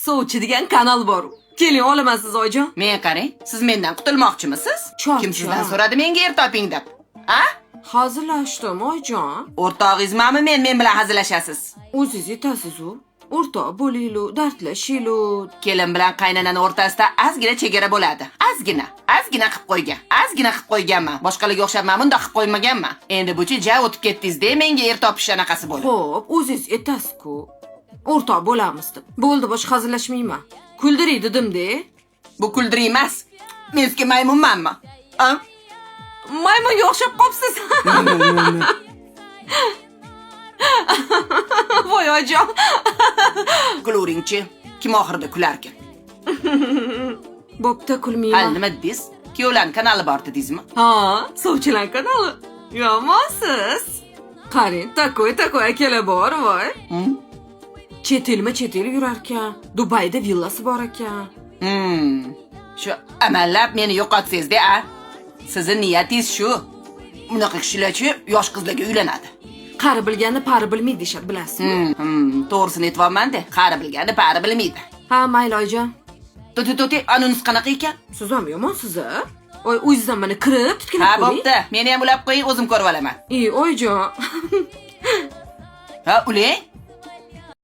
Sovchi degan kanal bor. Keling olaman siz oyijon. Men qarang, siz mendan qutulmoqchimisiz? Chop, Kim sizdan chop. so'radi menga er toping deb? A? Hazillashdim oyijon. O'rtog'ingizmi men bilan hazillashasiz? O'zingiz yetasiz-ku. O'rtoq bo'laylu, dardlashilu. Kelin bilan qaynonani o'rtasida ozgina chegara bo'ladi. Ozgina qilib qo'yganman. Boshqalarga o'xshab men bunda qilib qo'ymaganman. Endi buchi ja o'tib ketdingiz-da, menga er topish anaqasi bo'ldi. Xo'p, o'zingiz yetasiz-ku. O'rtoq bo'lamiz deb. Bo'ldi, boshqa hazillashmayman. Kuldiray dedim-da. Bu kuldiriy emas. Men sizga maymunmanmi? A? Maymunga o'xshab qopsiz. Voy oyijon. Kulaveringchi. Kim oxirida kularkan? Bo'pti, Hali kulmayman. nima dedingiz? Kuyovlar kanali bor dedingizmi? Ha, sovchilar kanali. Yomonsiz. Qarang, takoy akalar bor, voy. Chet el yurar ekan. Dubayda villasi bor ekan. Shu amallab meni yo'qotsangiz-da, a? Sizning niyatingiz shu. Bunaqa kishilarchi yosh qizlarga uylanadi. Qari bilganni pari bilmaydi deshar, bilasizmi? To'g'risini aytibman-da. Qari bilgani pari bilmaydi. Ha, mayli oyijon. Toti, anunus qanaqa ekan? Siz ham yomonsiz-a? Oy, o'zingizdan meni kirib titkilab Ha, qo'ying. bo'pti. Meni ham ulab qo'ying, o'zim ko'rib olaman. Oyijon. Ha, ulang.